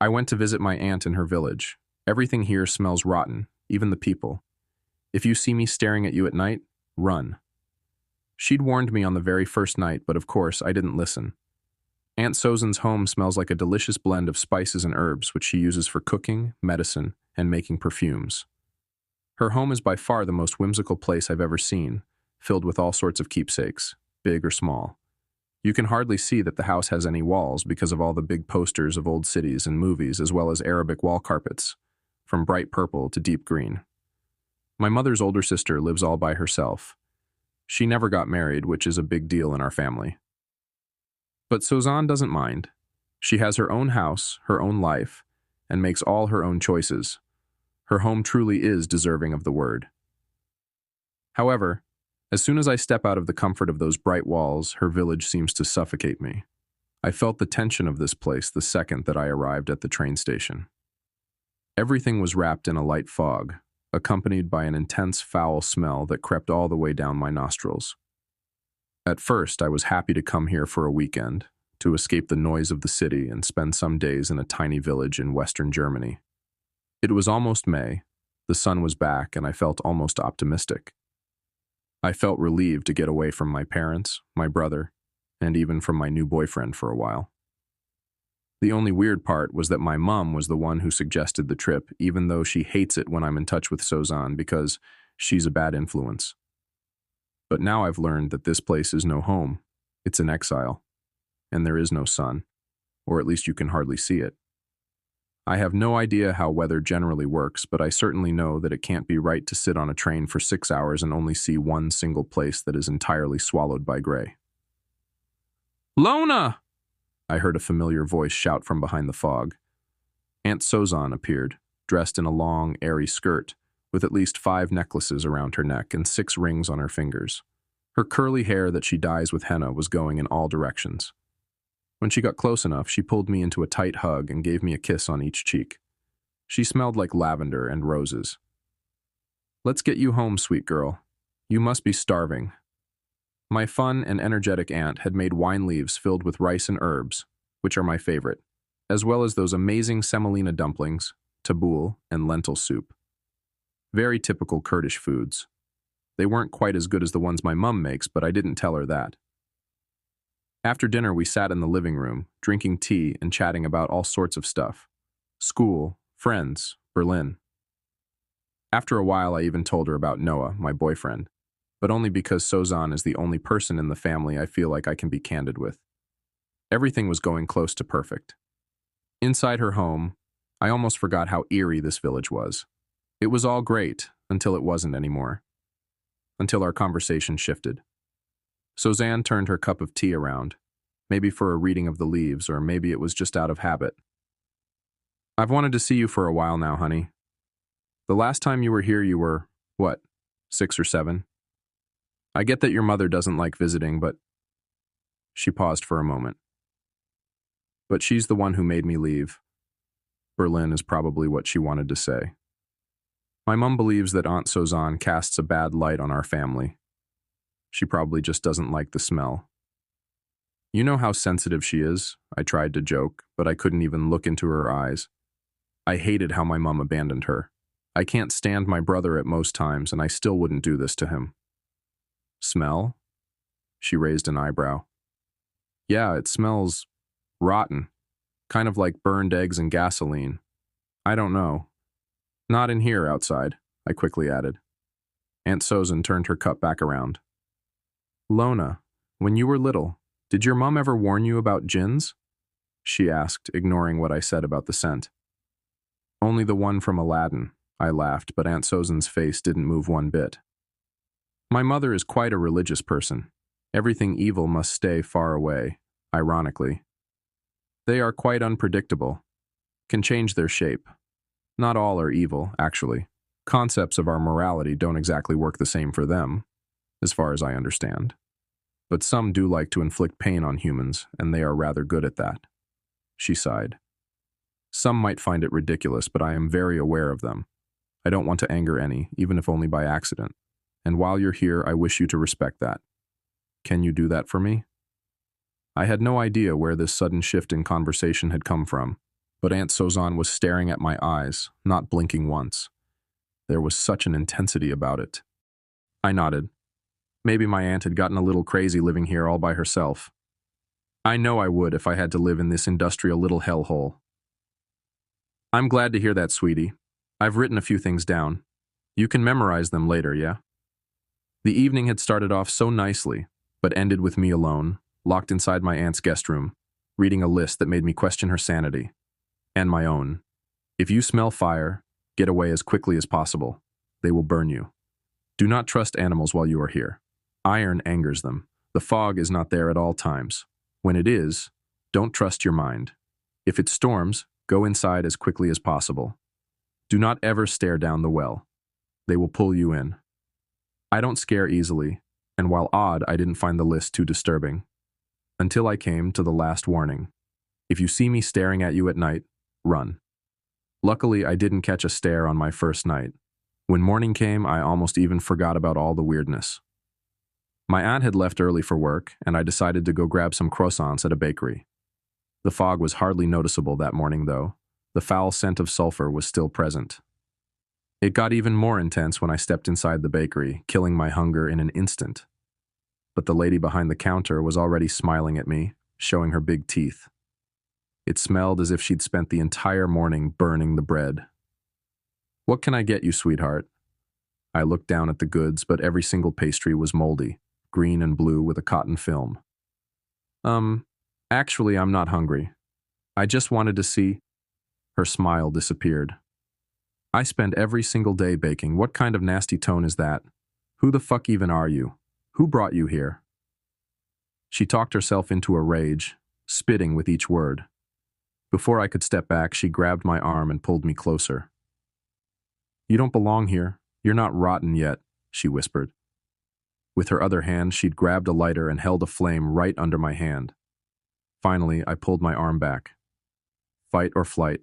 I went to visit my aunt in her village. Everything here smells rotten, even the people. If you see me staring at you at night, run. She'd warned me on the very first night, but of course, I didn't listen. Aunt Sozan's home smells like a delicious blend of spices and herbs, which she uses for cooking, medicine, and making perfumes. Her home is by far the most whimsical place I've ever seen, filled with all sorts of keepsakes, big or small. You can hardly see that the house has any walls because of all the big posters of old cities and movies, as well as Arabic wall carpets, from bright purple to deep green. My mother's older sister lives all by herself. She never got married, which is a big deal in our family. But Sozan doesn't mind. She has her own house, her own life, and makes all her own choices. Her home truly is deserving of the word. However, as soon as I step out of the comfort of those bright walls, her village seems to suffocate me. I felt the tension of this place the second that I arrived at the train station. Everything was wrapped in a light fog, accompanied by an intense foul smell that crept all the way down my nostrils. At first, I was happy to come here for a weekend, to escape the noise of the city and spend some days in a tiny village in western Germany. It was almost May, the sun was back, and I felt almost optimistic. I felt relieved to get away from my parents, my brother, and even from my new boyfriend for a while. The only weird part was that my mom was the one who suggested the trip, even though she hates it when I'm in touch with Sozan because she's a bad influence. But now I've learned that this place is no home. It's an exile. And there is no sun, or at least you can hardly see it. I have no idea how weather generally works, but I certainly know that it can't be right to sit on a train for 6 hours and only see one single place that is entirely swallowed by gray. "Lona!" I heard a familiar voice shout from behind the fog. Aunt Sozan appeared, dressed in a long, airy skirt, with at least 5 necklaces around her neck and 6 rings on her fingers. Her curly hair that she dyes with henna was going in all directions. When she got close enough, she pulled me into a tight hug and gave me a kiss on each cheek. She smelled like lavender and roses. "Let's get you home, sweet girl. You must be starving." My fun and energetic aunt had made wine leaves filled with rice and herbs, which are my favorite, as well as those amazing semolina dumplings, tabbouleh, and lentil soup. Very typical Kurdish foods. They weren't quite as good as the ones my mum makes, but I didn't tell her that. After dinner, we sat in the living room, drinking tea and chatting about all sorts of stuff. School, friends, Berlin. After a while, I even told her about Noah, my boyfriend, but only because Sozan is the only person in the family I feel like I can be candid with. Everything was going close to perfect. Inside her home, I almost forgot how eerie this village was. It was all great until it wasn't anymore. Until our conversation shifted. Sozan turned her cup of tea around, maybe for a reading of the leaves, or maybe it was just out of habit. "I've wanted to see you for a while now, honey. The last time you were here you were, what, 6 or 7? I get that your mother doesn't like visiting, but..." She paused for a moment. "But she's the one who made me leave." Berlin is probably what she wanted to say. My mum believes that Aunt Sozan casts a bad light on our family. She probably just doesn't like the smell. "You know how sensitive she is," I tried to joke, but I couldn't even look into her eyes. I hated how my mum abandoned her. I can't stand my brother at most times, and I still wouldn't do this to him. "Smell?" She raised an eyebrow. "Yeah, it smells rotten. Kind of like burned eggs and gasoline. I don't know. Not in here, outside," I quickly added. Aunt Sozan turned her cup back around. "Lona, when you were little, did your mom ever warn you about jinns?" she asked, ignoring what I said about the scent. "Only the one from Aladdin," I laughed, but Aunt Sozan's face didn't move one bit. "My mother is quite a religious person. Everything evil must stay far away, ironically. They are quite unpredictable, can change their shape. Not all are evil, actually. Concepts of our morality don't exactly work the same for them, as far as I understand. But some do like to inflict pain on humans, and they are rather good at that." She sighed. "Some might find it ridiculous, but I am very aware of them. I don't want to anger any, even if only by accident. And while you're here, I wish you to respect that. Can you do that for me?" I had no idea where this sudden shift in conversation had come from. But Aunt Sozan was staring at my eyes, not blinking once. There was such an intensity about it. I nodded. Maybe my aunt had gotten a little crazy living here all by herself. I know I would if I had to live in this industrial little hellhole. I'm glad to hear that, sweetie. I've written a few things down. You can memorize them later, yeah? The evening had started off so nicely, but ended with me alone, locked inside my aunt's guest room, reading a list that made me question her sanity. And my own. If you smell fire, get away as quickly as possible. They will burn you. Do not trust animals while you are here. Iron angers them. The fog is not there at all times. When it is, don't trust your mind. If it storms, go inside as quickly as possible. Do not ever stare down the well. They will pull you in. I don't scare easily, and while odd, I didn't find the list too disturbing. Until I came to the last warning. If you see me staring at you at night, run. Luckily, I didn't catch a stare on my first night. When morning came, I almost even forgot about all the weirdness. My aunt had left early for work, and I decided to go grab some croissants at a bakery. The fog was hardly noticeable that morning, though. The foul scent of sulfur was still present. It got even more intense when I stepped inside the bakery, killing my hunger in an instant. But the lady behind the counter was already smiling at me, showing her big teeth. It smelled as if she'd spent the entire morning burning the bread. What can I get you, sweetheart? I looked down at the goods, but every single pastry was moldy, green and blue with a cotton film. Actually, I'm not hungry. I just wanted to see. Her smile disappeared. I spend every single day baking. What kind of nasty tone is that? Who the fuck even are you? Who brought you here? She talked herself into a rage, spitting with each word. Before I could step back, she grabbed my arm and pulled me closer. You don't belong here. You're not rotten yet, she whispered. With her other hand, she'd grabbed a lighter and held a flame right under my hand. Finally, I pulled my arm back. Fight or flight,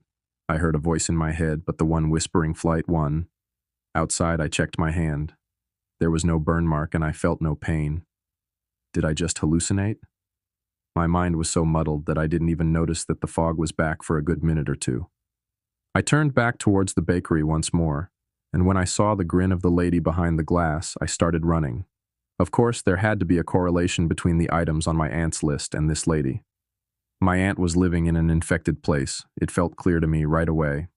I heard a voice in my head, but the one whispering flight won. Outside, I checked my hand. There was no burn mark and I felt no pain. Did I just hallucinate? My mind was so muddled that I didn't even notice that the fog was back for a good minute or two. I turned back towards the bakery once more, and when I saw the grin of the lady behind the glass, I started running. Of course, there had to be a correlation between the items on my aunt's list and this lady. My aunt was living in an infected place. It felt clear to me right away.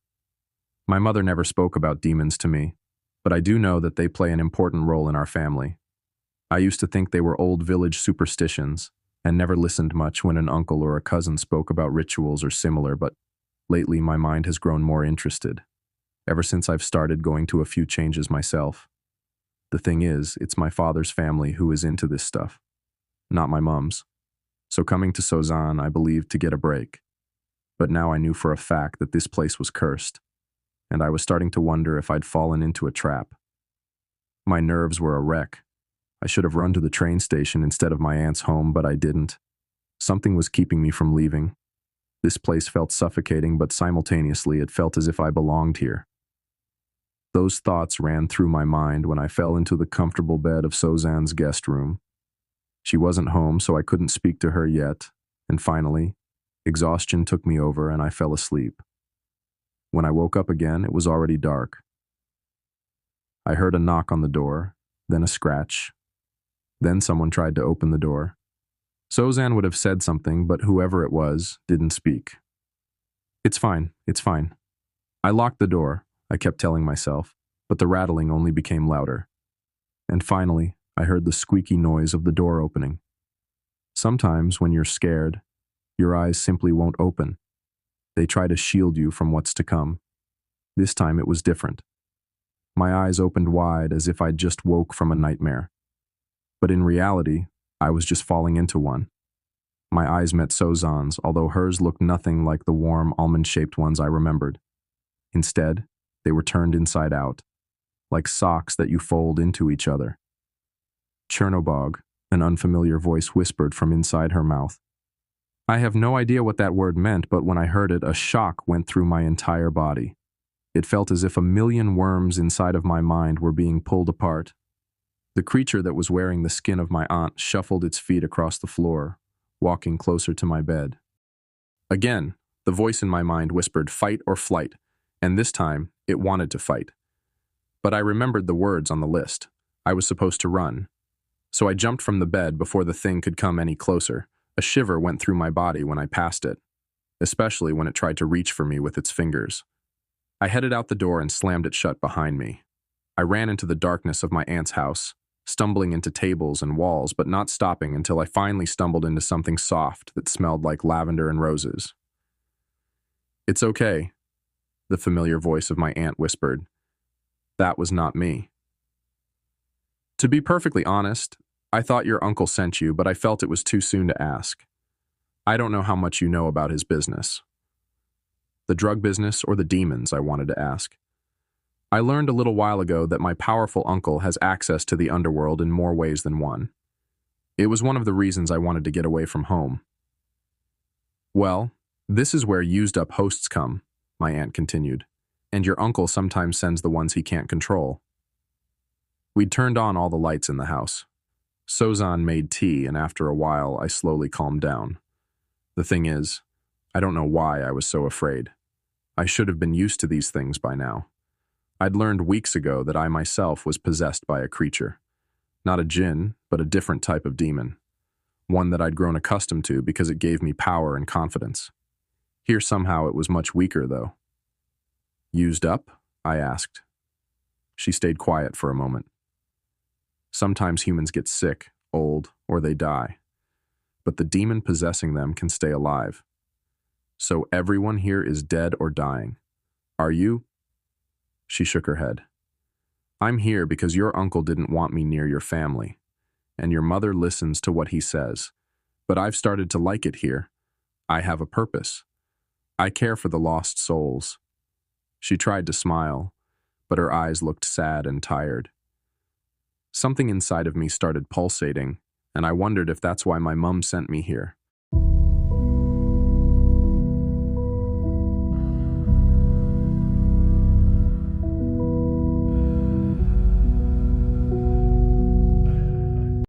My mother never spoke about demons to me, but I do know that they play an important role in our family. I used to think they were old village superstitions, and never listened much when an uncle or a cousin spoke about rituals or similar, but lately my mind has grown more interested, ever since I've started going to a few changes myself. The thing is, it's my father's family who is into this stuff, not my mom's. So coming to Sozan, I believed to get a break. But now I knew for a fact that this place was cursed, and I was starting to wonder if I'd fallen into a trap. My nerves were a wreck. I should have run to the train station instead of my aunt's home, but I didn't. Something was keeping me from leaving. This place felt suffocating, but simultaneously it felt as if I belonged here. Those thoughts ran through my mind when I fell into the comfortable bed of Sozan's guest room. She wasn't home, so I couldn't speak to her yet, and finally, exhaustion took me over and I fell asleep. When I woke up again, it was already dark. I heard a knock on the door, then a scratch. Then someone tried to open the door. Sozan would have said something, but whoever it was didn't speak. It's fine, it's fine. I locked the door, I kept telling myself, but the rattling only became louder. And finally, I heard the squeaky noise of the door opening. Sometimes, when you're scared, your eyes simply won't open. They try to shield you from what's to come. This time it was different. My eyes opened wide as if I'd just woke from a nightmare. But in reality, I was just falling into one. My eyes met Sozan's, although hers looked nothing like the warm, almond-shaped ones I remembered. Instead, they were turned inside out, like socks that you fold into each other. Chernobog, an unfamiliar voice whispered from inside her mouth. I have no idea what that word meant, but when I heard it, a shock went through my entire body. It felt as if a million worms inside of my mind were being pulled apart. The creature that was wearing the skin of my aunt shuffled its feet across the floor, walking closer to my bed. Again, The voice in my mind whispered, "Fight or flight," and this time, it wanted to fight. But I remembered the words on the list. I was supposed to run. So I jumped from the bed before the thing could come any closer. A shiver went through my body when I passed it, especially when it tried to reach for me with its fingers. I headed out the door and slammed it shut behind me. I ran into the darkness of my aunt's house, stumbling into tables and walls, but not stopping until I finally stumbled into something soft that smelled like lavender and roses. "It's okay," the familiar voice of my aunt whispered. That was not me. "To be perfectly honest, I thought your uncle sent you, but I felt it was too soon to ask. I don't know how much you know about his business." "The drug business or the demons?" I wanted to ask. "I learned a little while ago that my powerful uncle has access to the underworld in more ways than one. It was one of the reasons I wanted to get away from home." "Well, this is where used-up hosts come," my aunt continued, "and your uncle sometimes sends the ones he can't control." We'd turned on all the lights in the house. Sozan made tea, and after a while, I slowly calmed down. The thing is, I don't know why I was so afraid. I should have been used to these things by now. I'd learned weeks ago that I myself was possessed by a creature. Not a djinn, but a different type of demon. One that I'd grown accustomed to because it gave me power and confidence. Here somehow it was much weaker, though. "Used up?" I asked. She stayed quiet for a moment. "Sometimes humans get sick, old, or they die. But the demon possessing them can stay alive. So everyone here is dead or dying. Are you?" She shook her head. "I'm here because your uncle didn't want me near your family, and your mother listens to what he says. But I've started to like it here. I have a purpose. I care for the lost souls." She tried to smile, but her eyes looked sad and tired. Something inside of me started pulsating, and I wondered if that's why my mum sent me here.